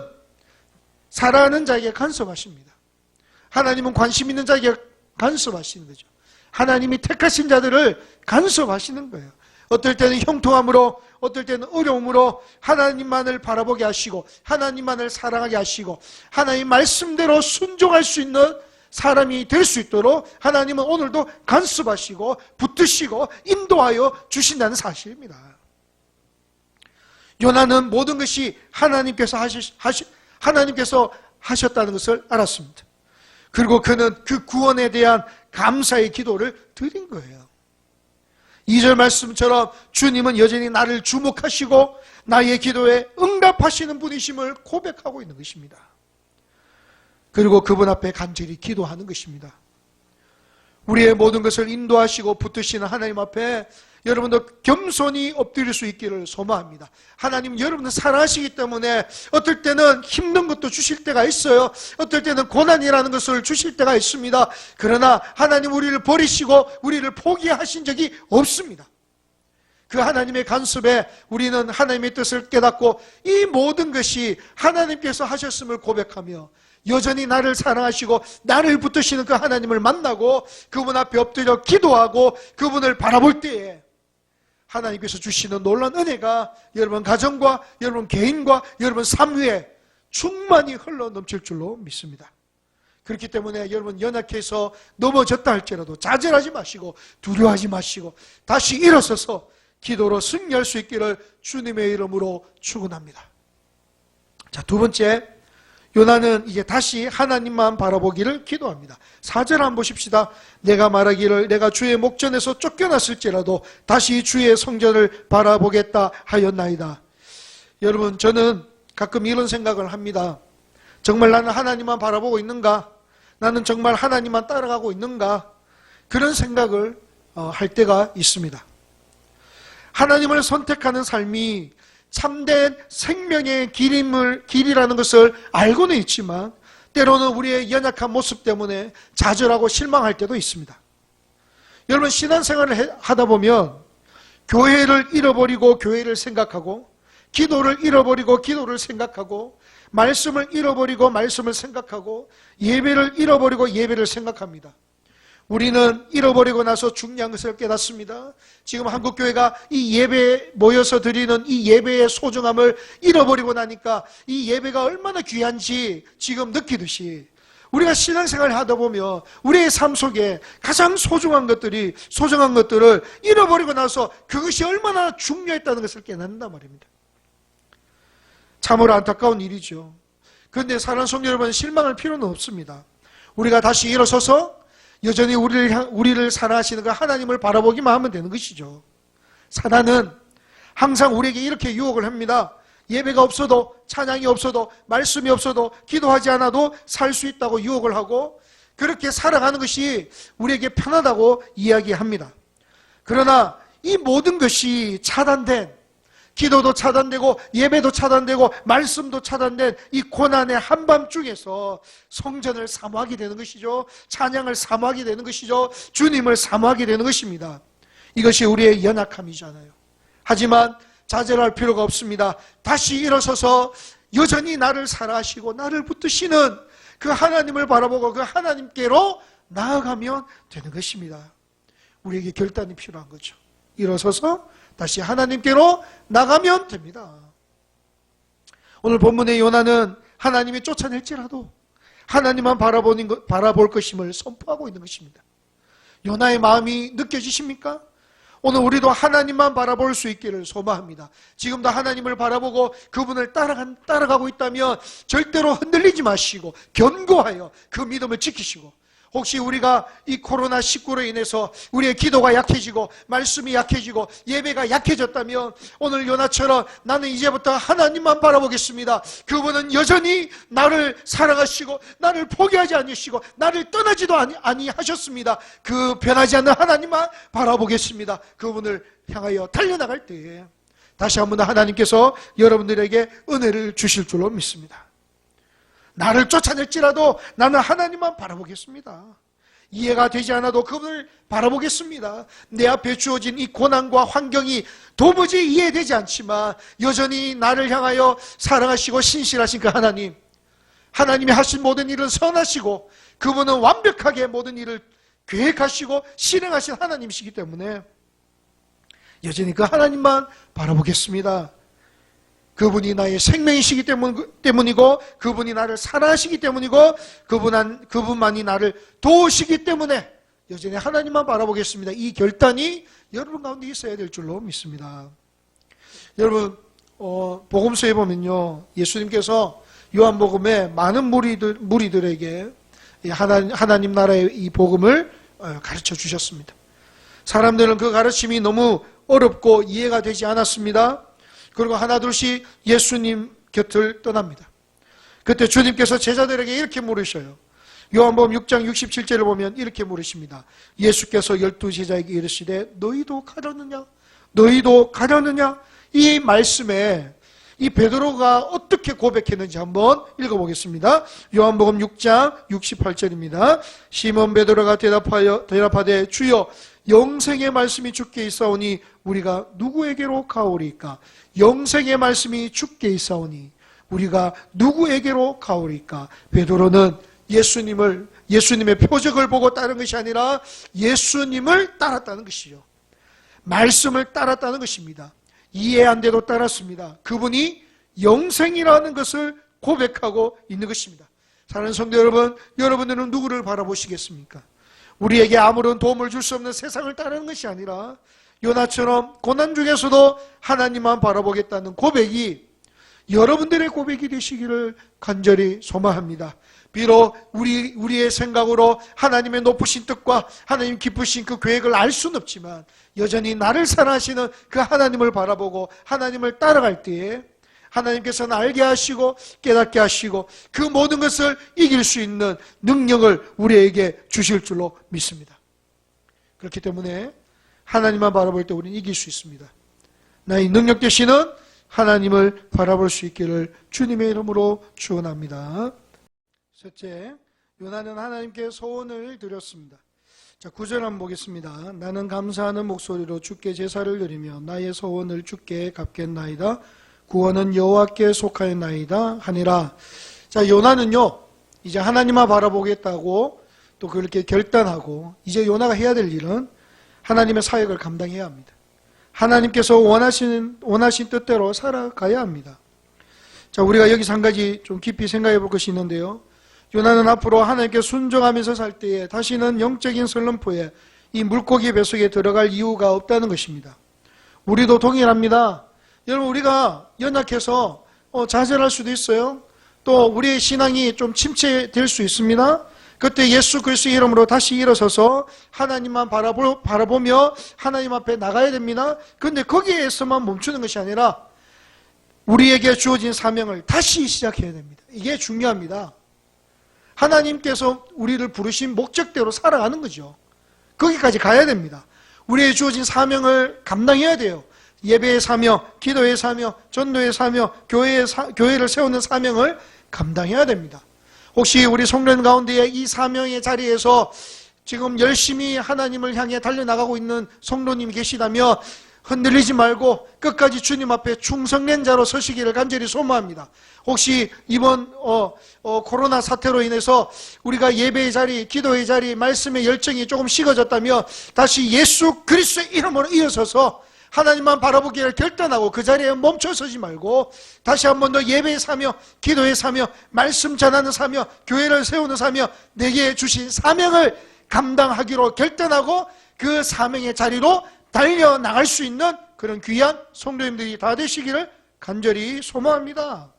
A: 사랑하는 자에게 간섭하십니다. 하나님은 관심 있는 자에게 간섭하시는 거죠. 하나님이 택하신 자들을 간섭하시는 거예요. 어떨 때는 형통함으로, 어떨 때는 어려움으로 하나님만을 바라보게 하시고, 하나님만을 사랑하게 하시고, 하나님 말씀대로 순종할 수 있는 사람이 될 수 있도록 하나님은 오늘도 간섭하시고 붙드시고 인도하여 주신다는 사실입니다. 요나는 모든 것이 하나님께서 하셨다는 것을 알았습니다. 그리고 그는 그 구원에 대한 감사의 기도를 드린 거예요. 2절 말씀처럼 주님은 여전히 나를 주목하시고 나의 기도에 응답하시는 분이심을 고백하고 있는 것입니다. 그리고 그분 앞에 간절히 기도하는 것입니다. 우리의 모든 것을 인도하시고 붙드시는 하나님 앞에 여러분도 겸손히 엎드릴 수 있기를 소망합니다. 하나님 여러분을 사랑하시기 때문에 어떨 때는 힘든 것도 주실 때가 있어요. 어떨 때는 고난이라는 것을 주실 때가 있습니다. 그러나 하나님 우리를 버리시고 우리를 포기하신 적이 없습니다. 그 하나님의 간섭에 우리는 하나님의 뜻을 깨닫고 이 모든 것이 하나님께서 하셨음을 고백하며 여전히 나를 사랑하시고 나를 붙드시는 그 하나님을 만나고 그분 앞에 엎드려 기도하고 그분을 바라볼 때에 하나님께서 주시는 놀라운 은혜가 여러분 가정과 여러분 개인과 여러분 삶 위에 충만히 흘러 넘칠 줄로 믿습니다. 그렇기 때문에 여러분 연약해서 넘어졌다 할지라도 좌절하지 마시고 두려워하지 마시고 다시 일어서서 기도로 승리할 수 있기를 주님의 이름으로 축원합니다. 자, 두 번째, 요나는 이제 다시 하나님만 바라보기를 기도합니다. 4절 한번 보십시다. 내가 말하기를 내가 주의 목전에서 쫓겨났을지라도 다시 주의 성전을 바라보겠다 하였나이다. 여러분, 저는 가끔 이런 생각을 합니다. 정말 나는 하나님만 바라보고 있는가? 나는 정말 하나님만 따라가고 있는가? 그런 생각을 할 때가 있습니다. 하나님을 선택하는 삶이 참된 생명의 길이라는 것을 알고는 있지만 때로는 우리의 연약한 모습 때문에 좌절하고 실망할 때도 있습니다. 여러분, 신앙생활을 하다 보면 교회를 잃어버리고 교회를 생각하고 기도를 잃어버리고 기도를 생각하고 말씀을 잃어버리고 말씀을 생각하고 예배를 잃어버리고 예배를 생각합니다. 우리는 잃어버리고 나서 중요한 것을 깨닫습니다. 지금 한국교회가 이 예배에 모여서 드리는 이 예배의 소중함을 잃어버리고 나니까 이 예배가 얼마나 귀한지 지금 느끼듯이 우리가 신앙생활을 하다 보면 우리의 삶 속에 가장 소중한 것들을 잃어버리고 나서 그것이 얼마나 중요했다는 것을 깨닫는단 말입니다. 참으로 안타까운 일이죠. 그런데 사랑하는 성도 여러분, 실망할 필요는 없습니다. 우리가 다시 일어서서 여전히 우리를 사랑하시는 그 하나님을 바라보기만 하면 되는 것이죠. 사단은 항상 우리에게 이렇게 유혹을 합니다. 예배가 없어도, 찬양이 없어도, 말씀이 없어도, 기도하지 않아도 살 수 있다고 유혹을 하고 그렇게 살아가는 것이 우리에게 편하다고 이야기합니다. 그러나 이 모든 것이 차단된, 기도도 차단되고 예배도 차단되고 말씀도 차단된 이 고난의 한밤중에서 성전을 사모하게 되는 것이죠. 찬양을 사모하게 되는 것이죠. 주님을 사모하게 되는 것입니다. 이것이 우리의 연약함이잖아요. 하지만 좌절할 필요가 없습니다. 다시 일어서서 여전히 나를 사랑하시고 나를 붙드시는 그 하나님을 바라보고 그 하나님께로 나아가면 되는 것입니다. 우리에게 결단이 필요한 거죠. 일어서서 다시 하나님께로 나가면 됩니다. 오늘 본문의 요나는 하나님이 쫓아낼지라도 하나님만 바라볼 것임을 선포하고 있는 것입니다. 요나의 마음이 느껴지십니까? 오늘 우리도 하나님만 바라볼 수 있기를 소망합니다. 지금도 하나님을 바라보고 그분을 따라가고 있다면 절대로 흔들리지 마시고 견고하여 그 믿음을 지키시고, 혹시 우리가 이 코로나19로 인해서 우리의 기도가 약해지고 말씀이 약해지고 예배가 약해졌다면 오늘 요나처럼 나는 이제부터 하나님만 바라보겠습니다. 그분은 여전히 나를 사랑하시고 나를 포기하지 않으시고 나를 떠나지도 아니하셨습니다. 그 변하지 않는 하나님만 바라보겠습니다. 그분을 향하여 달려나갈 때에 다시 한번 하나님께서 여러분들에게 은혜를 주실 줄로 믿습니다. 나를 쫓아낼지라도 나는 하나님만 바라보겠습니다. 이해가 되지 않아도 그분을 바라보겠습니다. 내 앞에 주어진 이 고난과 환경이 도무지 이해되지 않지만 여전히 나를 향하여 사랑하시고 신실하신 그 하나님, 하나님이 하신 모든 일은 선하시고 그분은 완벽하게 모든 일을 계획하시고 실행하신 하나님이시기 때문에 여전히 그 하나님만 바라보겠습니다. 그분이 나의 생명이시기 때문이고 그분이 나를 사랑하시기 때문이고 그분만이 나를 도우시기 때문에 여전히 하나님만 바라보겠습니다. 이 결단이 여러분 가운데 있어야 될 줄로 믿습니다. 여러분 복음서에 보면요, 예수님께서 요한복음에 많은 무리들에게 하나님 나라의 이 복음을 가르쳐 주셨습니다. 사람들은 그 가르침이 너무 어렵고 이해가 되지 않았습니다. 그리고 하나둘씩 예수님 곁을 떠납니다. 그때 주님께서 제자들에게 이렇게 물으셔요. 요한복음 6장 67절을 보면 이렇게 물으십니다. 예수께서 12제자에게 이르시되 너희도 가려느냐? 너희도 가려느냐? 이 말씀에 이 베드로가 어떻게 고백했는지 한번 읽어보겠습니다. 요한복음 6장 68절입니다. 시몬 베드로가 대답하되 주여 영생의 말씀이 주께 있사오니 우리가 누구에게로 가오리까? 영생의 말씀이 주께 있사오니 우리가 누구에게로 가오리까? 베드로는 예수님의 표적을 보고 따른 것이 아니라 예수님을 따랐다는 것이죠. 말씀을 따랐다는 것입니다. 이해 안 돼도 따랐습니다. 그분이 영생이라는 것을 고백하고 있는 것입니다. 사랑하는 성도 여러분, 여러분들은 누구를 바라보시겠습니까? 우리에게 아무런 도움을 줄 수 없는 세상을 따르는 것이 아니라 요나처럼 고난 중에서도 하나님만 바라보겠다는 고백이 여러분들의 고백이 되시기를 간절히 소망합니다. 비록 우리의 생각으로 하나님의 높으신 뜻과 하나님 기쁘신 그 계획을 알 수는 없지만 여전히 나를 사랑하시는 그 하나님을 바라보고 하나님을 따라갈 때에 하나님께서는 알게 하시고 깨닫게 하시고 그 모든 것을 이길 수 있는 능력을 우리에게 주실 줄로 믿습니다. 그렇기 때문에 하나님만 바라볼 때 우리는 이길 수 있습니다. 나의 능력 되시는 하나님을 바라볼 수 있기를 주님의 이름으로 축원합니다. 셋째, 요나는 하나님께 소원을 드렸습니다. 자, 9절 한번 보겠습니다. 나는 감사하는 목소리로 주께 제사를 드리며 나의 소원을 주께 갚겠나이다. 구원은 여호와께 속하였나이다 하니라. 자, 요나는요 이제 하나님만 바라보겠다고 또 그렇게 결단하고 이제 요나가 해야 될 일은 하나님의 사역을 감당해야 합니다. 하나님께서 원하신 뜻대로 살아가야 합니다. 자, 우리가 여기서 한 가지 좀 깊이 생각해 볼 것이 있는데요. 요나는 앞으로 하나님께 순종하면서 살 때에 다시는 영적인 설렁포에 이 물고기 뱃속에 들어갈 이유가 없다는 것입니다. 우리도 동일합니다. 여러분, 우리가 연약해서 좌절할 수도 있어요. 또 우리의 신앙이 좀 침체될 수 있습니다. 그때 예수 그리스도의 이름으로 다시 일어서서 하나님만 바라보며 하나님 앞에 나가야 됩니다. 그런데 거기에서만 멈추는 것이 아니라 우리에게 주어진 사명을 다시 시작해야 됩니다. 이게 중요합니다. 하나님께서 우리를 부르신 목적대로 살아가는 거죠. 거기까지 가야 됩니다. 우리의 주어진 사명을 감당해야 돼요. 예배의 사명, 기도의 사명, 전도의 사명, 교회를 세우는 사명을 감당해야 됩니다. 혹시 우리 성도님 가운데 이 사명의 자리에서 지금 열심히 하나님을 향해 달려나가고 있는 성도님이 계시다면 흔들리지 말고 끝까지 주님 앞에 충성된 자로 서시기를 간절히 소망합니다. 혹시 이번 코로나 사태로 인해서 우리가 예배의 자리, 기도의 자리, 말씀의 열정이 조금 식어졌다면 다시 예수 그리스도의 이름으로 이어서서 하나님만 바라보기를 결단하고 그 자리에 멈춰서지 말고 다시 한 번 더 예배의 사명, 기도의 사명, 말씀 전하는 사명, 교회를 세우는 사명, 내게 주신 사명을 감당하기로 결단하고 그 사명의 자리로 달려나갈 수 있는 그런 귀한 성도님들이 다 되시기를 간절히 소망합니다.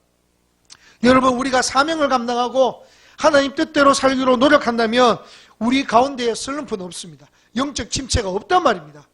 A: 여러분, 우리가 사명을 감당하고 하나님 뜻대로 살기로 노력한다면 우리 가운데에 슬럼프는 없습니다. 영적 침체가 없단 말입니다.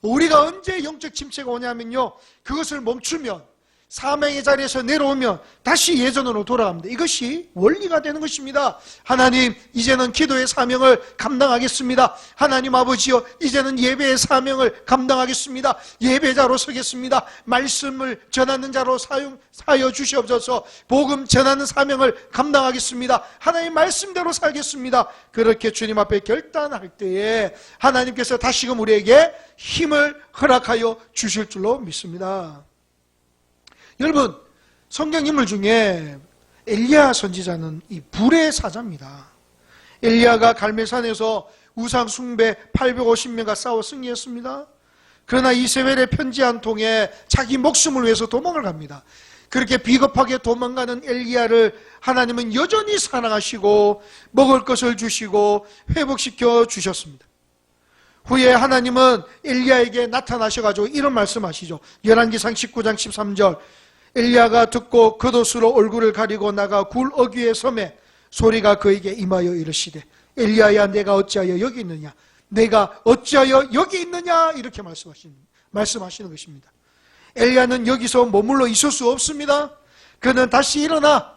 A: 우리가 언제 영적 침체가 오냐면요, 그것을 멈추면 사명의 자리에서 내려오면 다시 예전으로 돌아갑니다. 이것이 원리가 되는 것입니다. 하나님, 이제는 기도의 사명을 감당하겠습니다. 하나님 아버지여, 이제는 예배의 사명을 감당하겠습니다. 예배자로 서겠습니다. 말씀을 전하는 자로 사여 주시옵소서. 복음 전하는 사명을 감당하겠습니다. 하나님 말씀대로 살겠습니다. 그렇게 주님 앞에 결단할 때에 하나님께서 다시금 우리에게 힘을 허락하여 주실 줄로 믿습니다. 여러분, 성경 인물 중에 엘리야 선지자는 이 불의 사자입니다. 엘리야가 갈멜산에서 우상 숭배 850명과 싸워 승리했습니다. 그러나 이세벨의 편지 한 통에 자기 목숨을 위해서 도망을 갑니다. 그렇게 비겁하게 도망가는 엘리야를 하나님은 여전히 사랑하시고 먹을 것을 주시고 회복시켜 주셨습니다. 후에 하나님은 엘리야에게 나타나셔가지고 이런 말씀하시죠. 열왕기상 19장 13절, 엘리야가 듣고 겉옷으로 얼굴을 가리고 나가 굴 어귀에 섬에 소리가 그에게 임하여 이르시되, 엘리야야 내가 어찌하여 여기 있느냐, 내가 어찌하여 여기 있느냐, 이렇게 말씀하시는 것입니다. 엘리야는 여기서 머물러 있을 수 없습니다. 그는 다시 일어나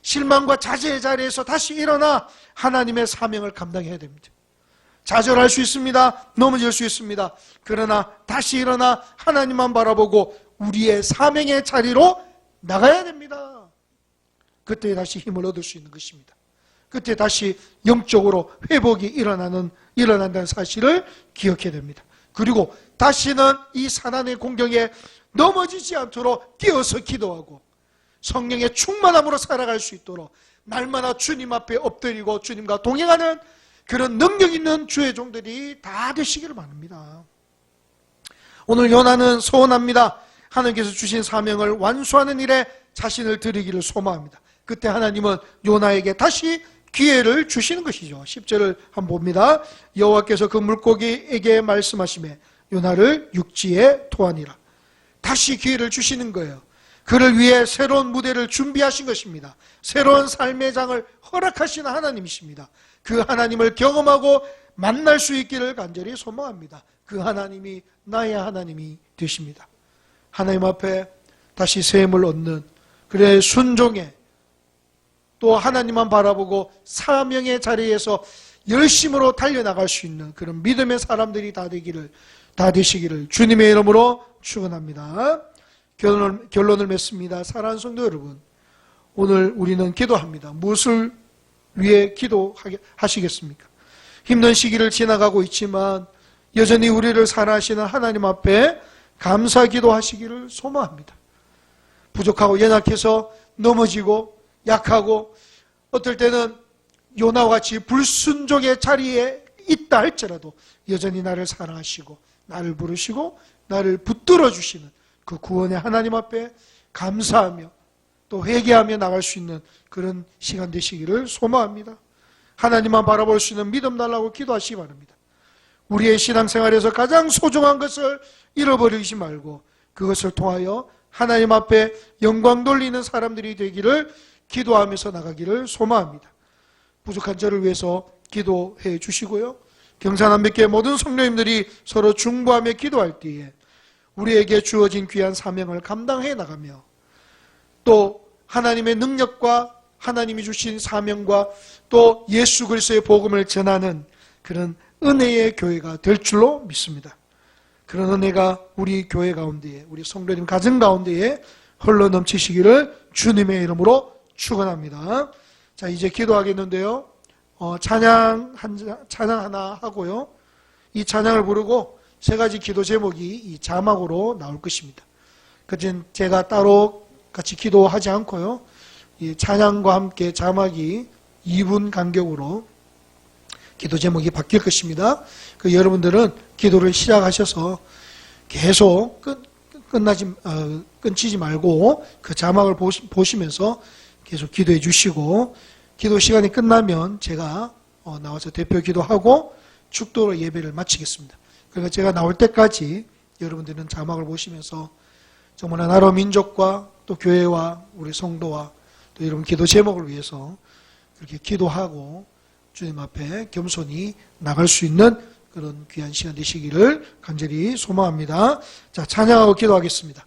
A: 실망과 자제의 자리에서 다시 일어나 하나님의 사명을 감당해야 됩니다. 좌절할 수 있습니다. 넘어질 수 있습니다. 그러나 다시 일어나 하나님만 바라보고 우리의 사명의 자리로 나가야 됩니다. 그때 다시 힘을 얻을 수 있는 것입니다. 그때 다시 영적으로 회복이 일어난다는 사실을 기억해야 됩니다. 그리고 다시는 이 사단의 공격에 넘어지지 않도록 끼어서 기도하고 성령의 충만함으로 살아갈 수 있도록 날마다 주님 앞에 엎드리고 주님과 동행하는 그런 능력 있는 주의 종들이 다 되시기를 바랍니다. 오늘 요나는 소원합니다. 하나님께서 주신 사명을 완수하는 일에 자신을 드리기를 소망합니다. 그때 하나님은 요나에게 다시 기회를 주시는 것이죠. 10절을 한번 봅니다. 여호와께서 그 물고기에게 말씀하시매 요나를 육지에 토하니라. 다시 기회를 주시는 거예요. 그를 위해 새로운 무대를 준비하신 것입니다. 새로운 삶의 장을 허락하시는 하나님이십니다. 그 하나님을 경험하고 만날 수 있기를 간절히 소망합니다. 그 하나님이 나의 하나님이 되십니다. 하나님 앞에 다시 새 힘을 얻는, 그래 순종의, 또 하나님만 바라보고 사명의 자리에서 열심으로 달려나갈 수 있는 그런 믿음의 사람들이 다 되시기를 주님의 이름으로 축원합니다. 결론을 맺습니다. 사랑하는 성도 여러분, 오늘 우리는 기도합니다. 무엇을 위해 기도하시겠습니까? 힘든 시기를 지나가고 있지만 여전히 우리를 사랑하시는 하나님 앞에 감사 기도하시기를 소망합니다. 부족하고 연약해서 넘어지고 약하고 어떨 때는 요나와 같이 불순종의 자리에 있다 할지라도 여전히 나를 사랑하시고 나를 부르시고 나를 붙들어 주시는 그 구원의 하나님 앞에 감사하며 또 회개하며 나갈 수 있는 그런 시간 되시기를 소망합니다. 하나님만 바라볼 수 있는 믿음 달라고 기도하시기 바랍니다. 우리의 신앙생활에서 가장 소중한 것을 잃어버리지 말고 그것을 통하여 하나님 앞에 영광 돌리는 사람들이 되기를 기도하면서 나가기를 소망합니다. 부족한 저를 위해서 기도해 주시고요. 경산한백교회 모든 성도님들이 서로 중보하며 기도할 때에 우리에게 주어진 귀한 사명을 감당해 나가며 또 하나님의 능력과 하나님이 주신 사명과 또 예수 그리스도의 복음을 전하는 그런 은혜의 교회가 될 줄로 믿습니다. 그런 은혜가 우리 교회 가운데에, 우리 성도님 가정 가운데에 흘러 넘치시기를 주님의 이름으로 축원합니다. 자, 이제 기도하겠는데요. 찬양 하나 하고요. 이 찬양을 부르고 세 가지 기도 제목이 이 자막으로 나올 것입니다. 그전 제가 따로 같이 기도하지 않고요. 이 찬양과 함께 자막이 2분 간격으로 기도 제목이 바뀔 것입니다. 그 여러분들은 기도를 시작하셔서 계속 끊치지 말고 그 자막을 보시면서 계속 기도해 주시고 기도 시간이 끝나면 제가 나와서 대표 기도하고 축도로 예배를 마치겠습니다. 그러니까 제가 나올 때까지 여러분들은 자막을 보시면서 정말 나라 민족과 또 교회와 우리 성도와 또 여러분 기도 제목을 위해서 그렇게 기도하고 주님 앞에 겸손히 나갈 수 있는 그런 귀한 시간 되시기를 간절히 소망합니다. 자, 찬양하고 기도하겠습니다.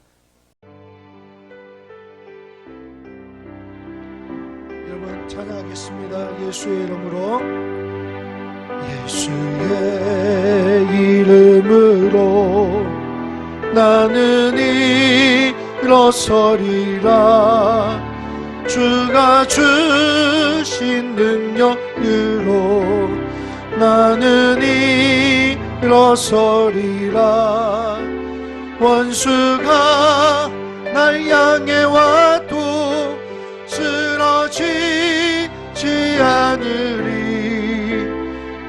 A: 여러분 찬양하겠습니다. 예수의 이름으로, 예수의 이름으로 나는 일어서리라. 주가 주신 능력으로 나는 일어서리라. 원수가 날 향해 와도 쓰러 않으리.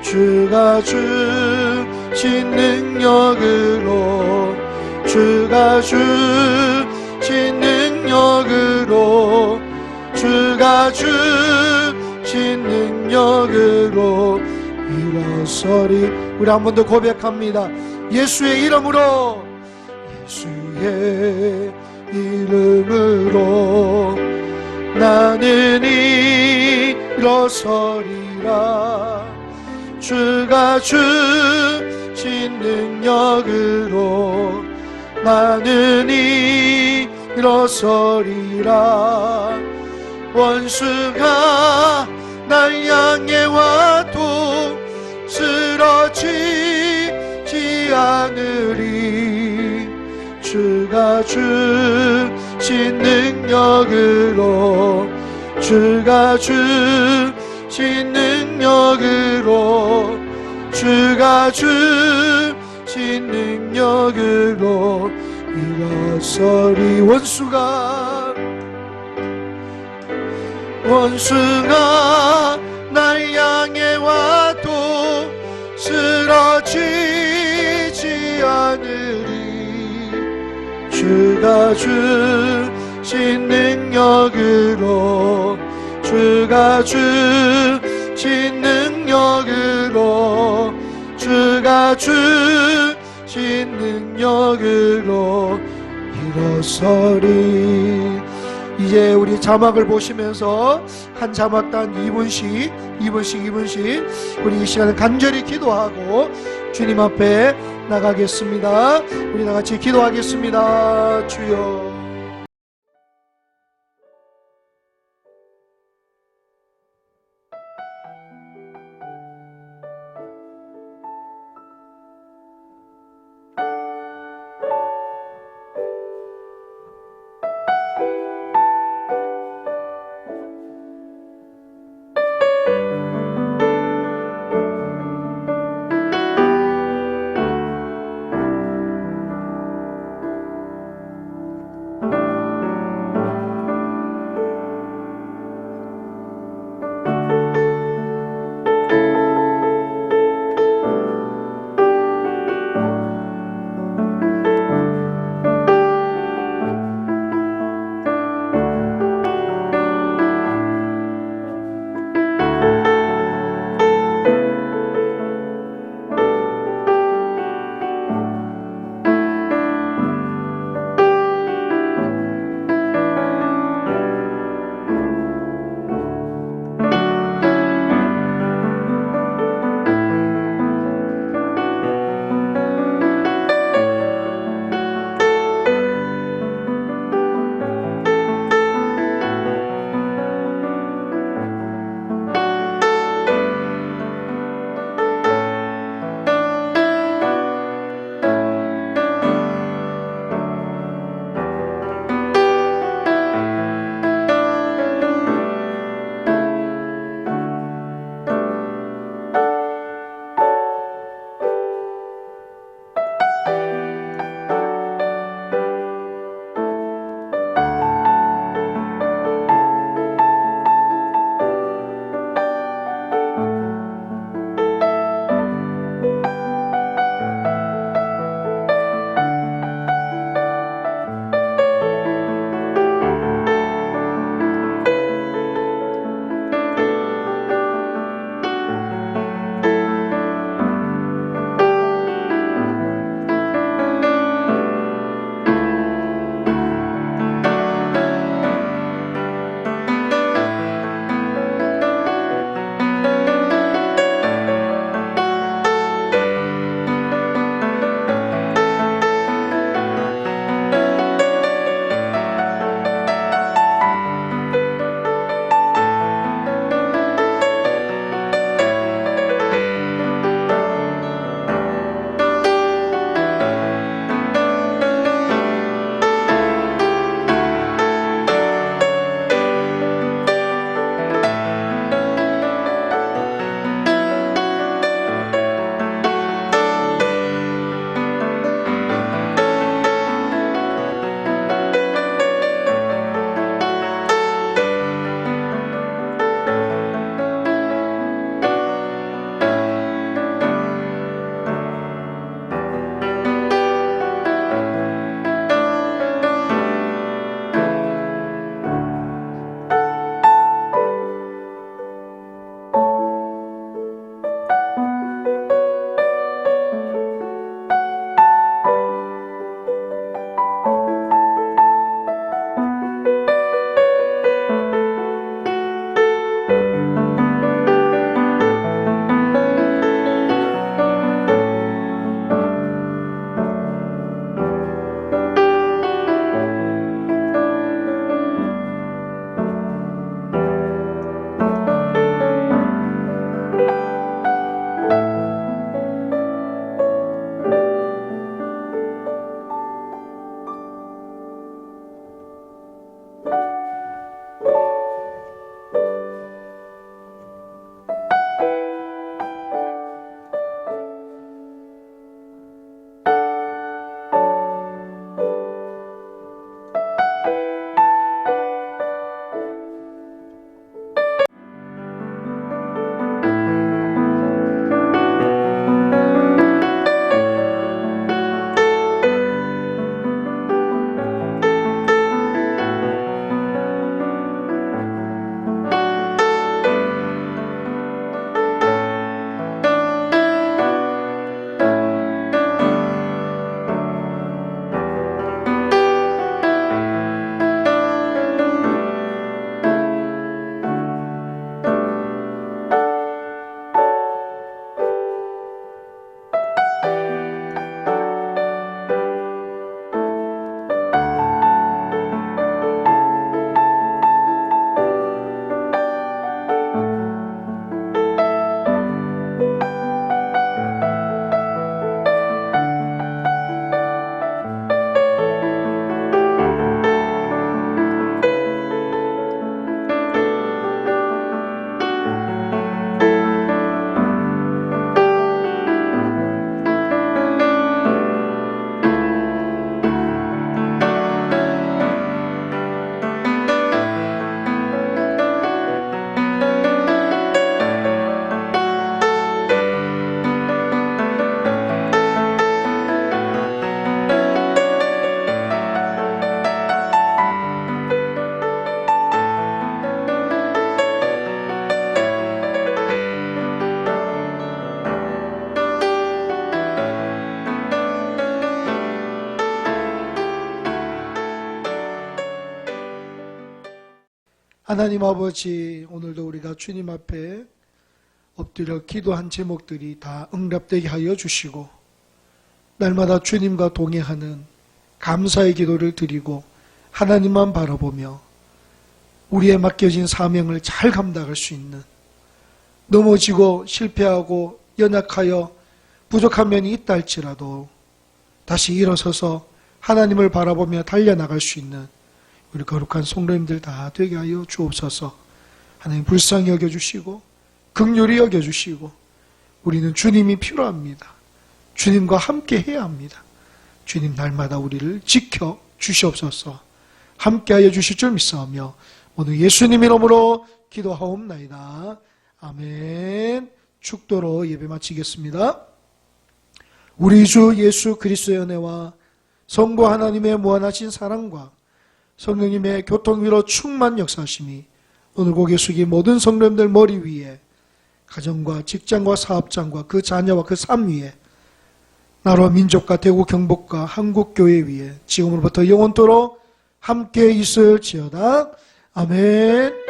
A: 주가 주신 능력으로, 주가 주신 능력으로, 주가 주신 능력으로 일어서리. 우리 한 번 더 고백합니다. 예수의 이름으로, 예수의 이름으로 나는 일어서리라. 주가 주신 능력으로 나는 일어서리라. 원수가 날 향해 와도 쓰러지지 않으리. 주가 주신 능력으로, 주가 주신 능력으로, 주가 주신 능력으로 일어서리. 원수가 날 향해 와도 쓰러지지 않으리. 주가 주신 능력으로, 주가 주신 능력으로, 주가 주신 능력으로 일어서리. 이제 우리 자막을 보시면서 한 자막당 2분씩 우리 이 시간에 간절히 기도하고 주님 앞에 나가겠습니다. 우리 다 같이 기도하겠습니다. 주여. 하나님 아버지, 오늘도 우리가 주님 앞에 엎드려 기도한 제목들이 다 응답되게 하여 주시고 날마다 주님과 동행하는 감사의 기도를 드리고 하나님만 바라보며 우리의 맡겨진 사명을 잘 감당할 수 있는, 넘어지고 실패하고 연약하여 부족한 면이 있다 할지라도 다시 일어서서 하나님을 바라보며 달려나갈 수 있는 우리 거룩한 성도님들 다 되게 하여 주옵소서. 하나님 불쌍히 여겨주시고 긍휼히 여겨주시고, 우리는 주님이 필요합니다. 주님과 함께 해야 합니다. 주님 날마다 우리를 지켜 주시옵소서. 함께하여 주실 줄 믿사오며 오늘 예수님 이름으로 기도하옵나이다. 아멘. 축도로 예배 마치겠습니다. 우리 주 예수 그리스도의 은혜와 성부 하나님의 무한하신 사랑과 성령님의 교통위로 충만 역사하심이 오늘 고개 숙인 모든 성도님들 머리 위에, 가정과 직장과 사업장과 그 자녀와 그 삶 위에, 나라와 민족과 대구 경북과 한국교회 위에 지금으로부터 영원토록 함께 있을지어다. 아멘.